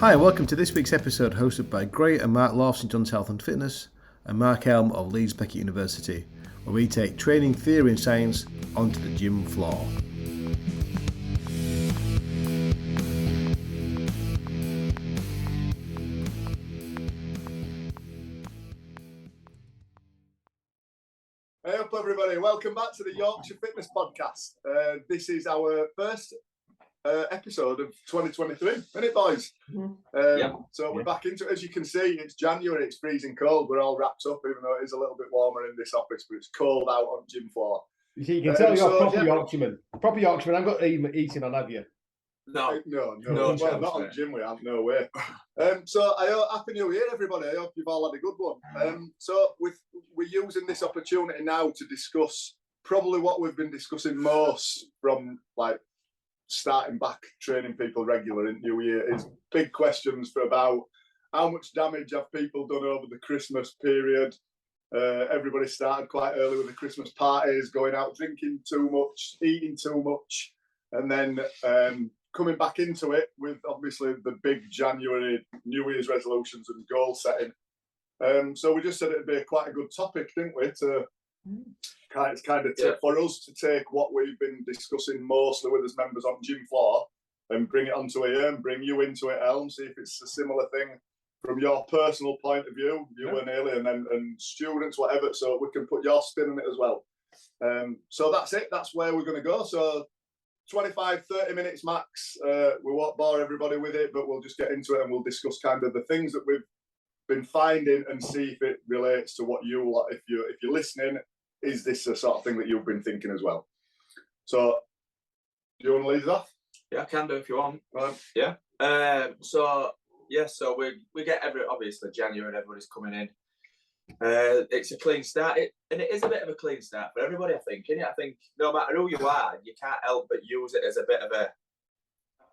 Hi, and welcome to this week's episode hosted by Gray and Mark Lawson, John's Health and Fitness, and Mark Elm of Leeds Beckett University, where we take training theory and science onto the gym floor. Hey up everybody, welcome back to the Yorkshire Fitness Podcast. This is our first episode of 2023, isn't it boys? So we're back into it. As you can see, it's January, it's freezing cold, we're all wrapped up, even though it is a little bit warmer in this office, but it's cold out on gym floor. You see, you can tell you're a proper Yorkshireman. Proper Yorkshireman, I've got eating on, have you? No, well, not on gym we have, no way. So Happy New Year everybody, I hope you've all had a good one. So we're using this opportunity now to discuss probably what we've been discussing most from like starting back training people regular in New Year is big questions for about how much damage have people done over the Christmas period. Everybody started quite early with the Christmas parties, going out drinking too much, eating too much, and then coming back into it with obviously the big January New Year's resolutions and goal setting. So we just said it'd be quite a good topic, didn't we, to for us to take what we've been discussing mostly with us members on gym floor and bring it onto here and bring you into it, Elm, see if it's a similar thing from your personal point of view, you and Haley, and students, whatever, so we can put your spin on it as well. So that's it, that's where we're going to go. So 25-30 minutes max. We won't bore everybody with it, but we'll just get into it and we'll discuss kind of the things that we've been finding and see if it relates to what you, if you're listening, is this the sort of thing that you've been thinking as well? So do you want to lead us off? Yeah, I can do if you want. Yeah. So we get obviously January, everybody's coming in. It's a clean start, and it is a bit of a clean start for everybody, I think. Isn't it? I think no matter who you are, you can't help but use it as a bit of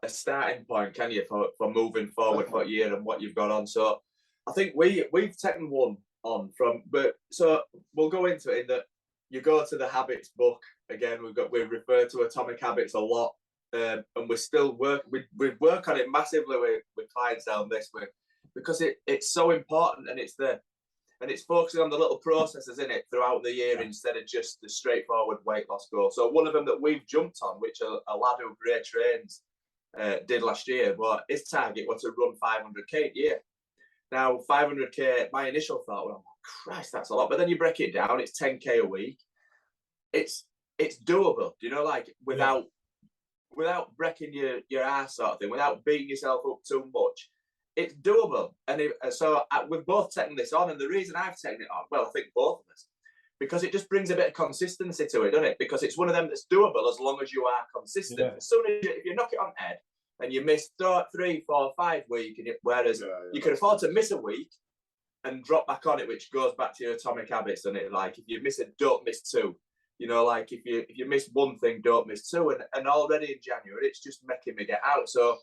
a starting point, can you, for moving forward for a year and what you've got on. So I think we've taken one on from, but so we'll go into it in that you go to the habits book again. We refer to Atomic Habits a lot, and we still work on it massively with clients on this because it's so important, and it's focusing on the little processes in it throughout the year instead of just the straightforward weight loss goal. So one of them that we've jumped on, which a lad who Gray trains did last year, his target was to run 500k a year. Now 500k, my initial thought was, oh Christ, that's a lot. But then you break it down, it's 10k a week. It's doable, like without breaking your ass sort of thing, without beating yourself up too much. It's doable. And we've both taken this on. And the reason I've taken it on, well, I think both of us, because it just brings a bit of consistency to it, doesn't it? Because it's one of them that's doable as long as you are consistent. Yeah. As soon as if you knock it on head and you miss 3, 4, 5 weeks, whereas you can afford to miss a week and drop back on it, which goes back to your Atomic Habits, doesn't it? Like if you miss it, don't miss 2. Like if you miss one thing, don't miss 2. And already in January, it's just making me get out. So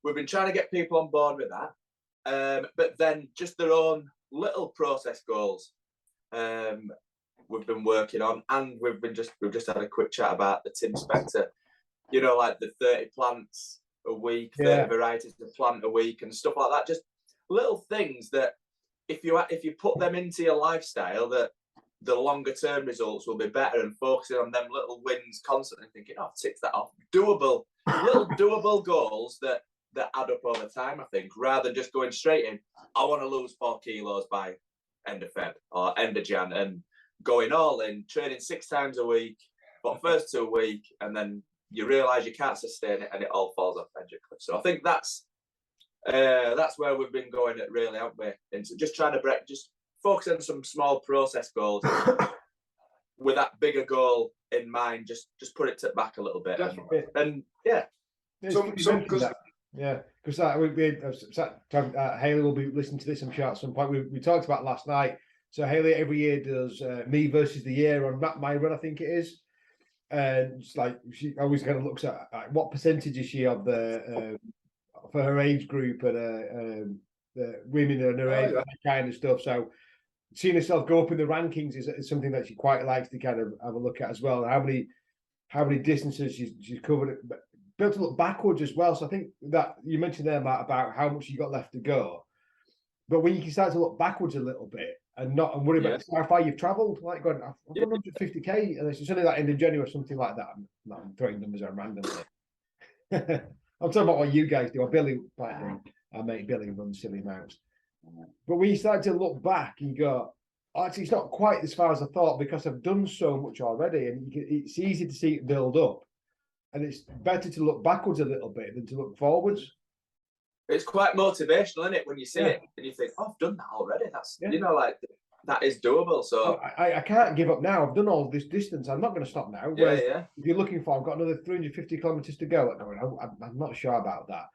we've been trying to get people on board with that. But then just their own little process goals we've been working on, and we've just had a quick chat about the Tim Spector, like the 30 plants a week, 30 varieties of plant a week and stuff like that. Just little things that if you put them into your lifestyle, that the longer term results will be better, and focusing on them little wins constantly, thinking, oh, tick that off. Little doable goals that add up over time, I think, rather than just going straight in, I want to lose 4 kilos by end of Feb or end of Jan, and going all in, training 6 times a week, but first 2 weeks, and then you realise you can't sustain it and it all falls off magically. So I think that's where we've been going at, really, haven't we? Into just trying to just focus on some small process goals with that bigger goal in mind, just put it back a little bit. And yeah. Yeah, because Haley will be listening to this, I'm sure, at some point. We talked about last night. So Haley every year does me versus the year on My Run, I think it is. And it's like she always kind of looks at what percentage is she of the for her age group and the women and her age, that kind of stuff. So seeing herself go up in the rankings is something that she quite likes to kind of have a look at as well. How many distances she's covered be able to look backwards as well. So I think that you mentioned there, Matt, about how much you got left to go. But when you can start to look backwards a little bit and worry about how far you've travelled, like going, I've done 150k, and it's only like end of January or something like that. I'm throwing numbers out randomly. I'm talking about what you guys do. Or Billy, our mate Billy runs silly amounts. But when you start to look back, you go, actually, it's not quite as far as I thought because I've done so much already, and it's easy to see it build up. And it's better to look backwards a little bit than to look forwards. It's quite motivational, isn't it? When you see it and you think, I've done that already. That's, like, that is doable. So I can't give up now. I've done all this distance. I'm not going to stop now. If you're looking for, I've got another 350 kilometers to go. I'm not sure about that.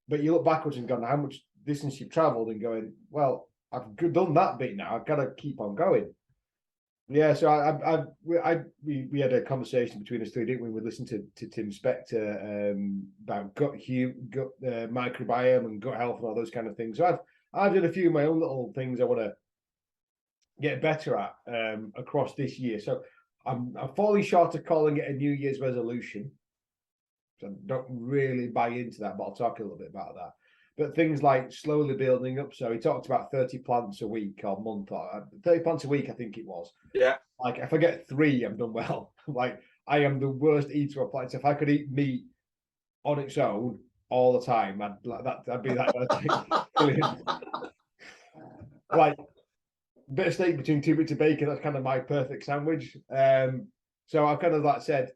But you look backwards and go, how much distance you've traveled, and going, well, I've done that bit now. I've got to keep on going. Yeah, so we had a conversation between us three, didn't we? We listened to Tim Spector about gut microbiome and gut health and all those kind of things. So I've done a few of my own little things I want to get better at across this year. So I'm falling short of calling it a New Year's resolution. So I don't really buy into that, but I'll talk a little bit about that. But things like slowly building up. So he talked about 30 plants a week or month, or 30 plants a week, I think it was. Yeah. Like if I get 3, I'm done well. Like I am the worst eater of plants. If I could eat meat on its own all the time, I'd be that. Brilliant. Like bit of steak between 2 bits of bacon. That's kind of my perfect sandwich. So I kind of like said,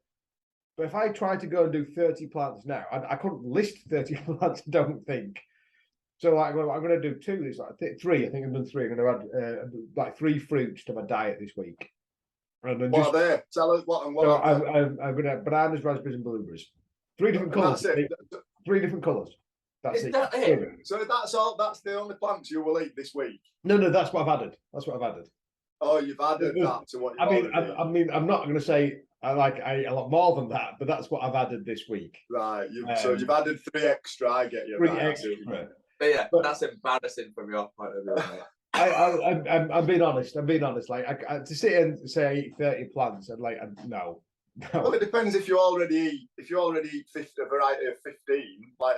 but if I tried to go and do 30 plants now, I couldn't list 30 plants. I don't think. So like, I'm going to do 2. It's like 3. I think I've done 3. I'm going to add like 3 fruits to my diet this week. And then what are they? Tell us what and what. So I'm going to have bananas, raspberries, and blueberries. 3 different colours. 3 different colours. That's it. That it. So that's all. That's the only plants you will eat this week. No, that's what I've added. Oh, you've added that to what you've I mean, I'm not going to say I ate a lot more than that, but that's what I've added this week. Right. So you've added 3 extra. I get you. 3 extra. But that's embarrassing from your point of view, mate. I'm being honest. Like to sit and say I eat 30 plants, and like no. Well, it depends if you already eat 50, a variety of 15. Like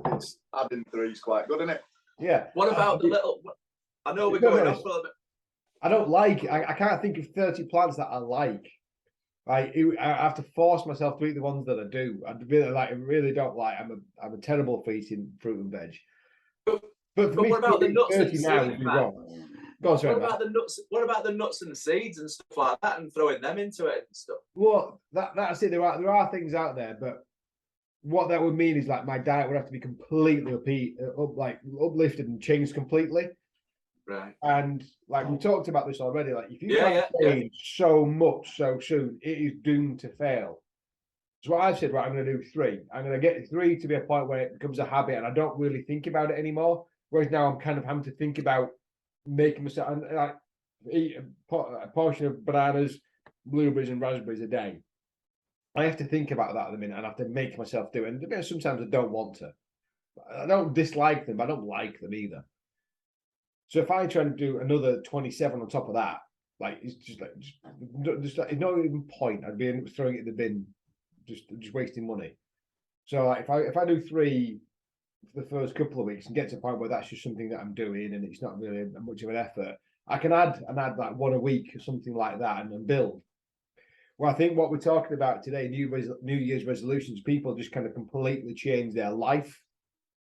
it's adding 3 is quite good, isn't it? Yeah. What about the little? I know we're going off a little bit. I don't like. I can't think of 30 plants that I like. I have to force myself to eat the ones that I do. I really don't like. I'm a terrible for eating fruit and veg. But what about the nuts and seeds? What about the nuts? What about the nuts and seeds and stuff like that, and throwing them into it and stuff? Well, that's it. There are things out there, but what that would mean is like my diet would have to be completely uplifted and changed completely. Right. And like we talked about this already, like if you change so much so soon, it is doomed to fail. So what I've said, right, I'm going to do 3. I'm going to get 3 to be a point where it becomes a habit, and I don't really think about it anymore. Whereas now I'm kind of having to think about making myself like eat a portion of bananas, blueberries, and raspberries a day. I have to think about that at the minute, and I have to make myself do it. And sometimes I don't want to. I don't dislike them, but I don't like them either. So if I try to do another 27 on top of that, like it's just it's not even point. I'd be throwing it in the bin, just wasting money. So like, if I do 3 for the first couple of weeks and get to a point where that's just something that I'm doing and it's not really much of an effort, I can add like 1 a week or something like that and then build. Well, I think what we're talking about today, New Year's resolutions, people just kind of completely change their life.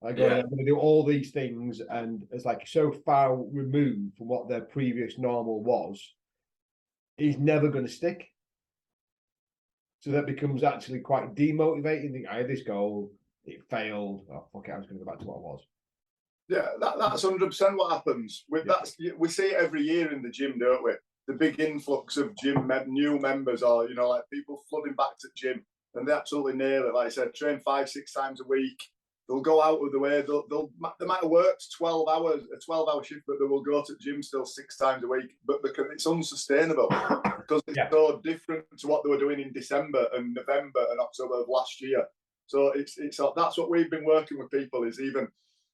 I'm going to do all these things, and it's like so far removed from what their previous normal was, it's never going to stick. So that becomes actually quite demotivating. I had this goal, it failed. Oh, fuck it, I was going to go back to what it was. Yeah, that's 100% what happens. We see it every year in the gym, don't we? The big influx of new members, or like people flooding back to gym, and they absolutely nail it. Like I said, train 5-6 times a week. They'll go out of the way. They might have worked 12 hours, a 12-hour shift, but they will go to the gym still 6 times a week. But it's unsustainable because it's so different to what they were doing in December and November and October of last year. So that's what we've been working with people. Is even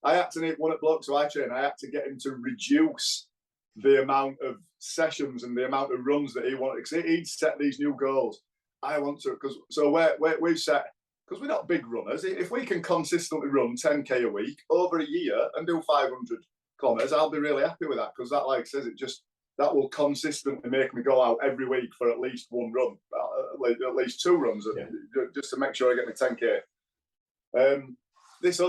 I had to need one at Blokes Who I Train. I had to get him to reduce the amount of sessions and the amount of runs that he wanted, because he'd set these new goals. I want to, because we've set because we're not big runners. If we can consistently run 10k a week over a year and do 500 kilometers, I'll be really happy with that, because that, like I says, that will consistently make me go out every week for at least one run, at least 2 runs, just to make sure I get my 10k. This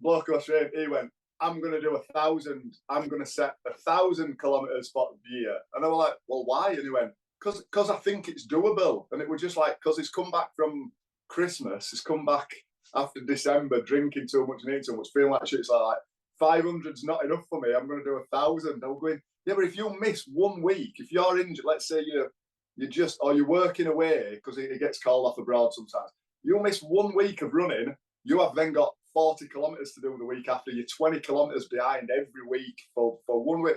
bloke I was training, he went, I'm going to do 1,000. I'm going to set 1,000 kilometers for the year. And I was like, well, why? And he went, because I think it's doable. And it was just like, because he's come back from Christmas, he's come back after December, drinking too much and eating too much, feeling like shit. It's like 500's not enough for me. I'm going to do 1,000. I'm going, yeah, but if you miss 1 week, if you're injured, let's say you're working away, because it gets called off abroad sometimes. You miss 1 week of running, you have then got 40 kilometers to do the week after. You're 20 kilometers behind every week for 1 week.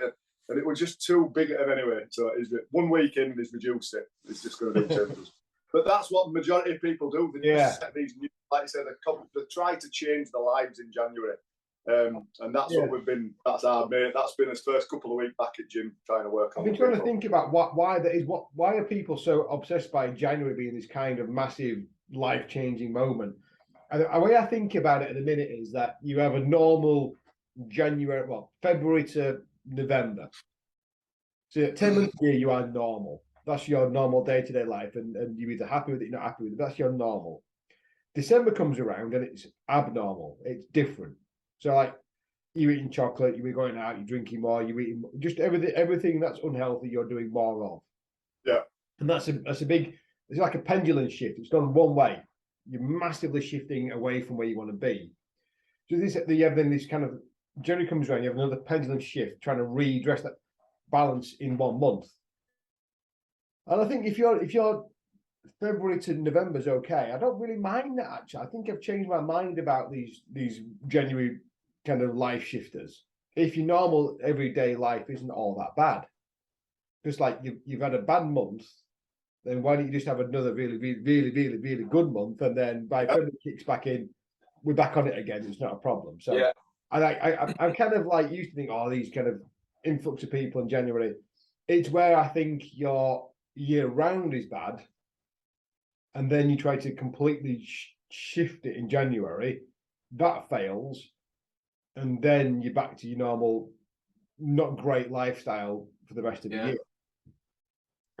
And it was just too big of anyway. So 1 week in, he's reduced it. It's just going to do changes. But that's what the majority of people do. They just set these new, like I said, they try to change their lives in January. And that's what that's our mate. That's been his first couple of weeks back at gym, trying to work on. I've been trying to think about why that is. Why are people so obsessed by January being this kind of massive life-changing moment? And the way I think about it at the minute is that you have a normal February to November. So 10 months a year, you are normal. That's your normal day-to-day life, and you're either happy with it, you're not happy with it. That's your normal. December comes around and it's abnormal. It's different. So like, you're eating chocolate, you're going out, you're drinking more, you're eating just everything that's unhealthy, you're doing more of. Yeah. And that's a big, it's like a pendulum shift. It's gone one way. You're massively shifting away from where you want to be. So you have then this kind of, January comes around, you have another pendulum shift, trying to redress that balance in 1 month. And I think if you're February to November is okay. I don't really mind that, actually. I think I've changed my mind about these January kind of life shifters. If your normal everyday life isn't all that bad, just like you've had a bad month, then why don't you just have another really, really, really, really, really good month, and then by February kicks back in, we're back on it again. It's not a problem. So yeah. I'm kind of like used to think, these kind of influx of people in January. It's where I think your year round is bad, and then you try to completely shift it in January. That fails, and then you're back to your normal, not great lifestyle for the rest of the year.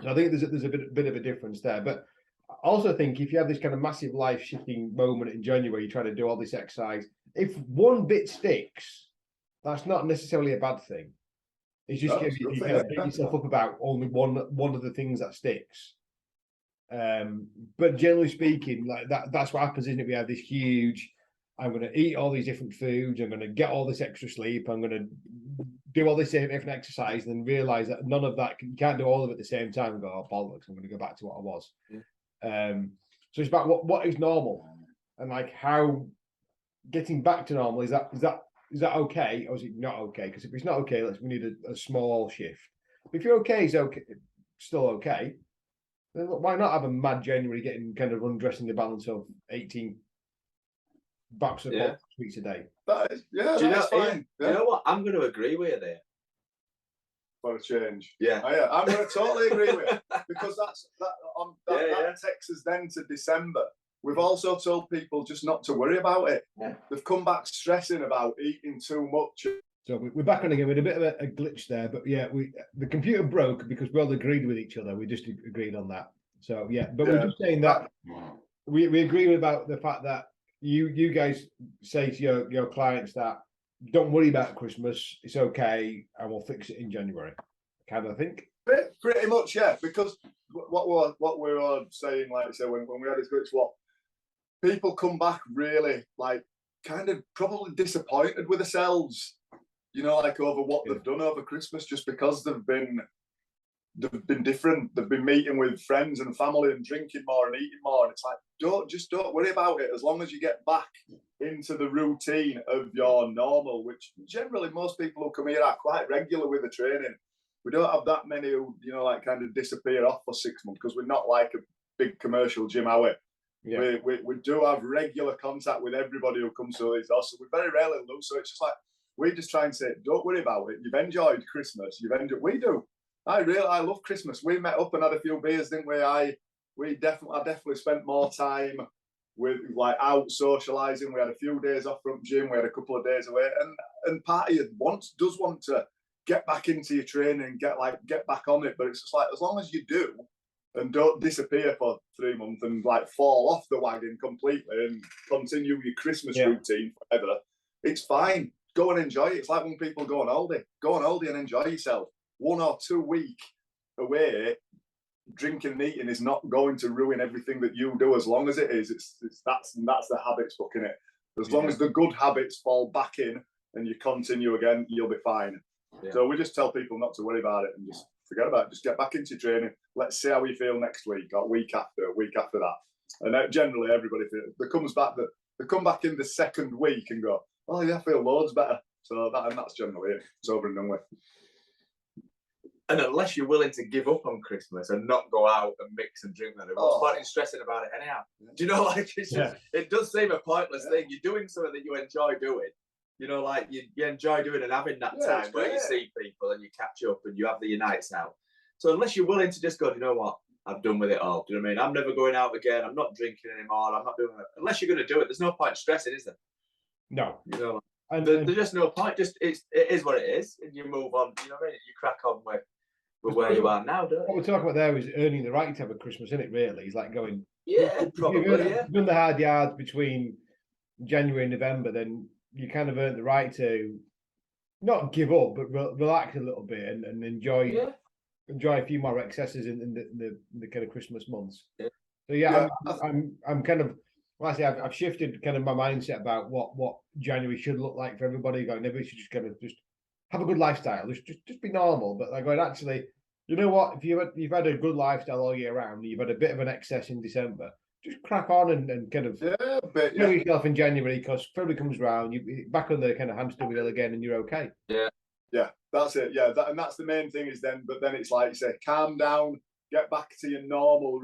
So I think there's a bit of a difference there. But I also think if you have this kind of massive life-shifting moment in January, you try to do all this exercise. If one bit sticks, that's not necessarily a bad thing. It's just you kind of beat yourself up about only one of the things that sticks. But generally speaking, like that's what happens, isn't it? We have this huge, I'm going to eat all these different foods, I'm going to get all this extra sleep, I'm going to do all this different exercise, and then realize that none of that, you can't do all of it at the same time and go, oh, bollocks, I'm going to go back to what I was. So it's about what is normal, and like how getting back to normal, is that okay, or is it not okay? Because if it's not okay, we need a small shift. If you're okay, it's okay, still okay, then why not have a mad January, getting kind of undressing the balance of 18 back to weeks a day? That is, that's fine. You know what? I'm going to agree with you there. For a change. Yeah. I'm going to totally agree with you, because that takes us then to December. We've also told people just not to worry about it. Yeah. They've come back stressing about eating too much. So we're back on again with a bit of a glitch there, but the computer broke because we all agreed with each other. We just agreed on that. So we're just saying that we agree about the fact that you guys say to your clients that don't worry about Christmas, it's okay, and we'll fix it in January. Kind of think. Pretty much, yeah. Because what we were saying, like I said, when we had this glitch, people come back really kind of probably disappointed with themselves, over what they've done over Christmas, just because they've been different. They've been meeting with friends and family and drinking more and eating more. And it's like, don't worry about it. As long as you get back into the routine of your normal, which generally most people who come here are quite regular with the training. We don't have that many who, kind of disappear off for 6 months, because we're not like a big commercial gym, are we? Yeah. We do have regular contact with everybody who comes to these doors, so we very rarely lose. So it's just like, we just try and say, don't worry about it. You've enjoyed Christmas. We do. I love Christmas. We met up and had a few beers, didn't we? I definitely spent more time with like out socializing. We had a few days off from gym. We had a couple of days away, and part of you does want to get back into your training and get back on it. But it's just like, as long as you do and don't disappear for 3 months and like fall off the wagon completely and continue your Christmas routine forever, it's fine. Go and enjoy it. It's like when people go on holiday and enjoy yourself. 1 or 2 week away, drinking and eating is not going to ruin everything that you do, as long as it is. That's the habits fucking it. As long as the good habits fall back in and you continue again, you'll be fine. Yeah. So we just tell people not to worry about it and just forget about it. Just get back into training. Let's see how you feel next week or week after that. And generally everybody they come back in the second week and go, oh yeah, I feel loads better. So that's generally it. It's over and done with. And unless you're willing to give up on Christmas and not go out and mix and drink, then what's the point in stressing about it anyhow? Do you know, like, it's just, it does seem a pointless thing. You're doing something that you enjoy doing. You know, like you enjoy doing and having that time where you see people and you catch up and you have your nights out. So unless you're willing to just go, you know what, I'm done with it all. Do you know what I mean? I'm never going out again. I'm not drinking anymore. I'm not doing it. Unless you're going to do it, there's no point stressing, is there? No. You know, there's just no point. Just it is what it is, and you move on. You know what I mean? You crack on with where you are now, don't you? What we're talking about there is earning the right to have a Christmas, isn't it? Really, it's like going. Yeah, probably. You've done the hard yards between January and November, then you kind of earned the right to not give up, but relax a little bit and enjoy a few more excesses in the kind of Christmas months. Yeah. So I'm kind of. Well, I say I've shifted kind of my mindset about what January should look like for everybody. Going, everybody should just kind of just have a good lifestyle, just be normal. But like going, actually, you know what? If you've had a good lifestyle all year round, you've had a bit of an excess in December, just crack on and kind of kill yourself in January, because February comes round, you're back on the kind of hamster wheel again, and you're okay. Yeah, that's it. Yeah, and that's the main thing is then. But then it's like you say, calm down. Get back to your normal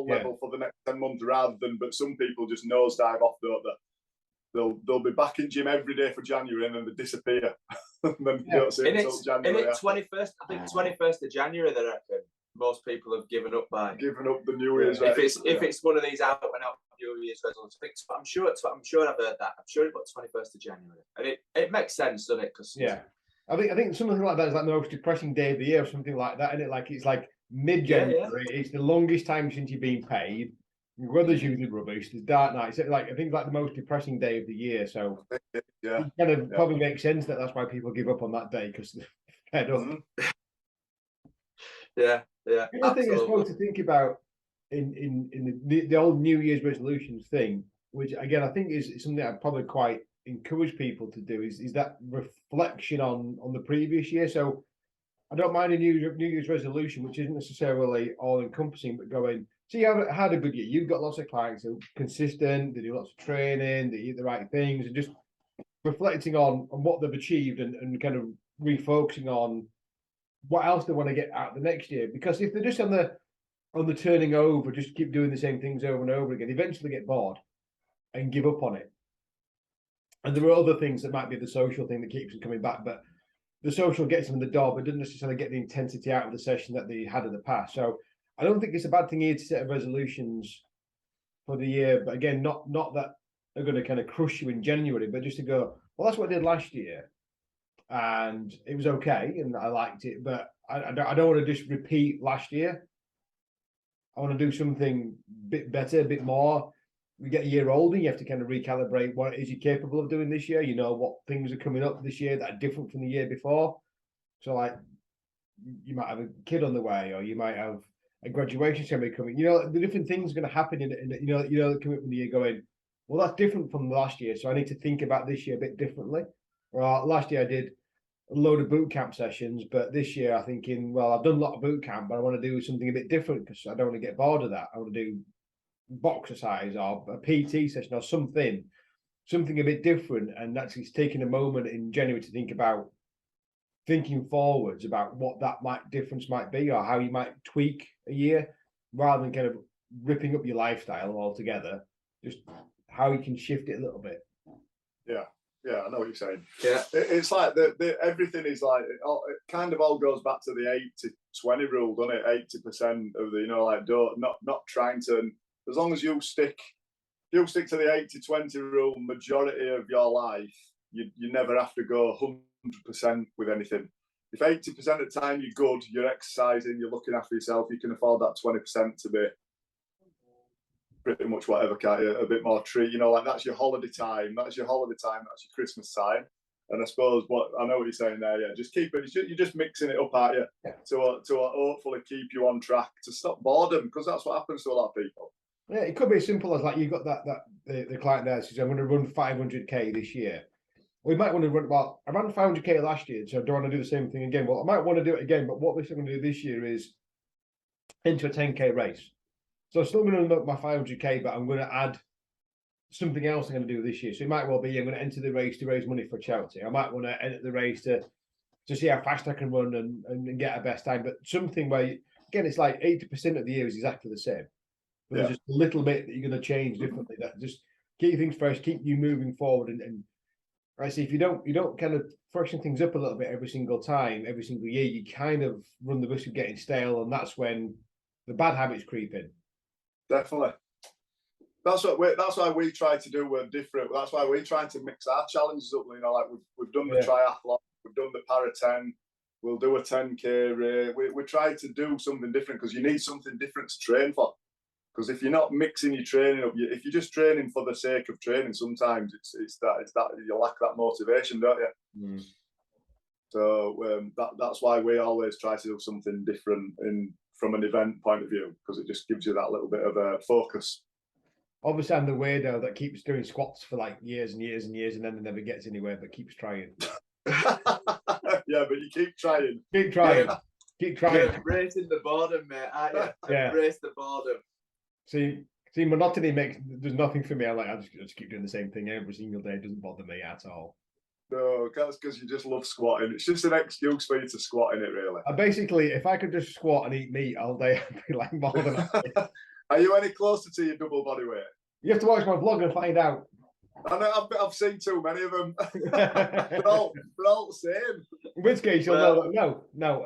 level for the next 10 months rather than, but some people just nosedive off, don't they? They'll be back in gym every day for January and then they disappear. And then you don't see it until January. It's 21st, I think 21st of January, they reckon most people have given up the New Year's. If it's one of these out and out New Year's resolutions, I'm sure I've heard that. I'm sure it's about 21st of January. And it makes sense, doesn't it? Cause I think something like that is like the most depressing day of the year or something like that, isn't it? It's like mid-January, it's the longest time since you've been paid. The weather's usually rubbish. There's dark nights. I think the most depressing day of the year. So it kind of probably makes sense that that's why people give up on that day, because they're fed up. Yeah. The other thing I suppose to think about in the old New Year's resolutions thing, which again I think is something I'd probably quite encourage people to do, is that reflection on the previous year. So I don't mind a New Year's resolution, which isn't necessarily all-encompassing, but going, so you have had a good year. You've got lots of clients who are consistent, they do lots of training, they eat the right things, and just reflecting on what they've achieved and kind of refocusing on what else they want to get out the next year. Because if they're just on the turning over, just keep doing the same things over and over again, eventually get bored and give up on it. And there are other things that might be the social thing that keeps them coming back, but the social gets them in the door, but doesn't necessarily get the intensity out of the session that they had in the past. So I don't think it's a bad thing here to set resolutions for the year. But again, not that they're going to kind of crush you in January, but just to go, well, that's what I did last year, and it was okay, and I liked it. But I don't want to just repeat last year. I want to do something a bit better, a bit more. We get a year older, you have to kind of recalibrate what it is you're capable of doing this year. You know what things are coming up this year that are different from the year before. So like you might have a kid on the way, or you might have a graduation ceremony coming. You know, the different things are going to happen in coming up in the year going, well, that's different from last year. So I need to think about this year a bit differently. Well, last year I did a load of boot camp sessions, but this year I'm thinking, well, I've done a lot of boot camp, but I want to do something a bit different because I don't want to get bored of that. I want to do box exercise or a PT session or something a bit different, and actually taking a moment in January to think about thinking forwards about what that difference might be, or how you might tweak a year, rather than kind of ripping up your lifestyle altogether, just how you can shift it a little bit. Yeah, I know what you're saying. Yeah, it's like everything is like it kind of all goes back to the 80-20 rule, doesn't it? 80% of the not trying to. As long as you stick you stick to the 80-20 rule majority of your life, you never have to go 100% with anything. If 80% of the time you're good, you're exercising, you're looking after yourself, you can afford that 20% to be pretty much whatever, can't you? A bit more treat, like that's your holiday time. That's your holiday time. That's your Christmas time. And I suppose I know what you're saying there. Yeah, just keep it. You're just mixing it up, aren't you? Yeah. To hopefully keep you on track, to stop boredom, because that's what happens to a lot of people. Yeah, it could be as simple as like you've got the client there says, I'm going to run 500k this year. We might want to run, well, I ran 500k last year, so I don't want to do the same thing again. Well, I might want to do it again, but what we're going to do this year is into a 10k race. So I'm still going to look my 500k, but I'm going to add something else I'm going to do this year. So it might well be I'm going to enter the race to raise money for charity. I might want to enter the race to see how fast I can run and get a best time. But something where, again, it's like 80% of the year is exactly the same. But there's just a little bit that you're going to change differently. That just keep things fresh, keep you moving forward. And I see if you don't kind of freshen things up a little bit every single time, every single year, you kind of run the risk of getting stale, and that's when the bad habits creep in. Definitely. That's why we try to do. We're different. That's why we try to mix our challenges up. Like we've done the triathlon, we've done the para 10. We'll do a 10k race. We try to do something different because you need something different to train for. Because if you're not mixing your training up, if you're just training for the sake of training, sometimes it's that you lack that motivation, don't you? Mm. So that's why we always try to do something different from an event point of view, because it just gives you that little bit of a focus. Obviously, I'm the weirdo that keeps doing squats for like years and years and years, and then never gets anywhere, but keeps trying. Yeah, but you keep trying. Keep trying. Yeah. Keep trying. You're embracing the boredom, mate, aren't you? Yeah. Embrace the boredom. See, monotony there's nothing for me. I just keep doing the same thing every single day. It doesn't bother me at all. No, that's because you just love squatting. It's just an excuse for you to squat in it, really. Basically, if I could just squat and eat meat all day, I'd be like more than happy. Are you any closer to your double body weight? You have to watch my vlog and find out. I know, I've seen too many of them. they're all the same. In which case, you'll know. No.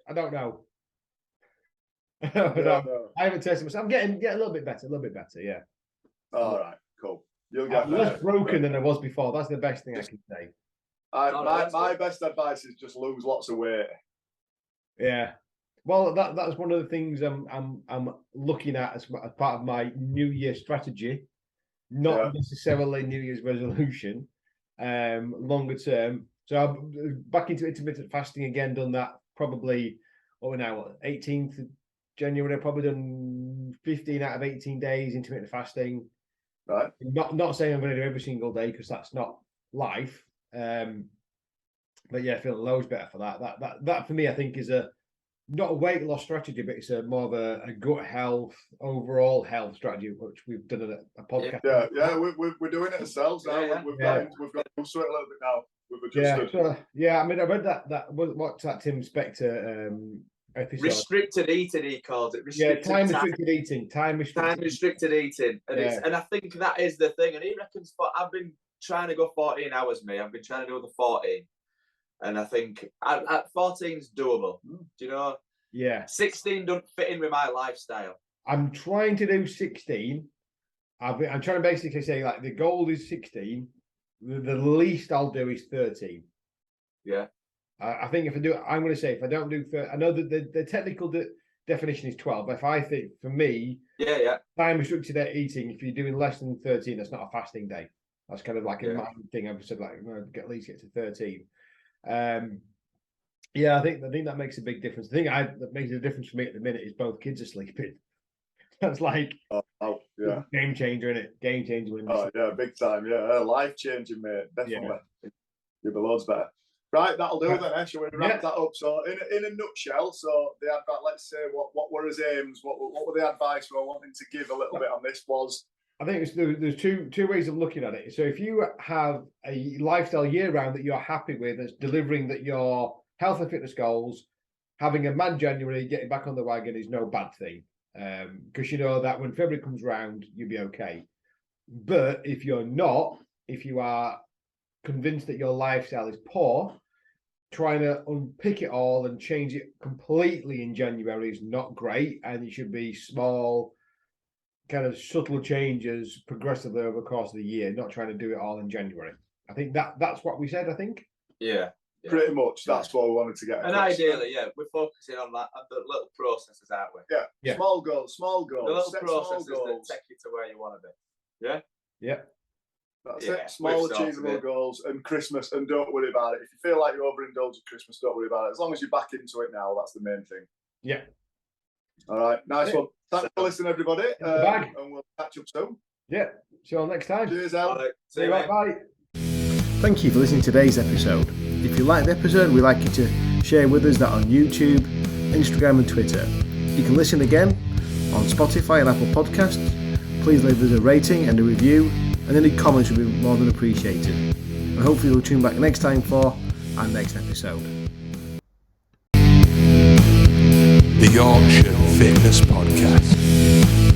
I don't know. I haven't tested myself. I'm getting a little bit better. Yeah. All right, cool. You'll get less broken than I was before. That's the best thing I can say. My best advice is just lose lots of weight. Yeah. Well, that's one of the things I'm looking at as part of my New Year strategy, not necessarily New Year's resolution, longer term. So I'm back into intermittent fasting again. Done that probably 18th of January. I've probably done 15 out of 18 days intermittent fasting. Right. Not saying I'm going to do every single day because that's not life. But yeah, feeling loads better for that. That for me, I think is not a weight loss strategy, but it's more of a gut health, overall health strategy, which we've done a podcast. Yeah, we're doing it ourselves now. Yeah. We've got used to it a little bit now. We've adjusted. I mean, I read that what's that Tim Spector episode? Restricted eating, he calls it. Time restricted eating. Time restricted eating, and I think that is the thing. And he reckons, I've been trying to go 14 hours, mate. I've been trying to do the 14. And I think at 14 is doable. Do you know? Yeah. 16 doesn't fit in with my lifestyle. I'm trying to do 16. I'm trying to basically say like the goal is 16. The least I'll do is 13. Yeah. I think if I do, I'm going to say if I don't do, I know that the technical definition is 12. But if I think for me, time restricted eating, if you're doing less than 13, that's not a fasting day. That's kind of like a mind thing. I've said like at least get to 13. I think that makes a big difference. The thing that makes a difference for me at the minute is both kids are sleeping. That's like game changer, isn't it? Game changer. Big time. Yeah, life changing, mate. Definitely. You'll be loads better. Right, that'll do then. Shall we wrap that up? So, in a nutshell, so the advice. Let's say what were his aims? What were the advice we were wanting to give a little bit on this was? I think there's two ways of looking at it. So if you have a lifestyle year round that you're happy with, that's delivering that your health and fitness goals, having a mad January, getting back on the wagon is no bad thing. Because you know that when February comes round, you'll be okay. But if you're not, if you are convinced that your lifestyle is poor, trying to unpick it all and change it completely in January is not great. And it should be small, kind of subtle changes progressively over the course of the year, not trying to do it all in January. I think that's what we said, I think. Yeah. Pretty much. That's what we wanted to get across. And ideally, we're focusing on that, on the little processes, aren't we? Yeah. Small goals. The little Set processes small goals. that take you to where you want to be. Yeah? Yeah. That's Yeah, it. Small, we've sorted achievable it. goals and Christmas, and don't worry about it. If you feel like you overindulge at Christmas, don't worry about it. As long as you're back into it now, that's the main thing. Yeah. All right. Nice one. Thanks for listening, everybody. And we'll catch up soon. Yeah. See you all next time. Cheers, El. Right. See you. Bye. Thank you for listening to today's episode. If you liked the episode, we'd like you to share with us that on YouTube, Instagram and Twitter. You can listen again on Spotify and Apple Podcasts. Please leave us a rating and a review, and any comments would be more than appreciated. And hopefully you'll tune back next time for our next episode. The Yorkshire Fitness Podcast.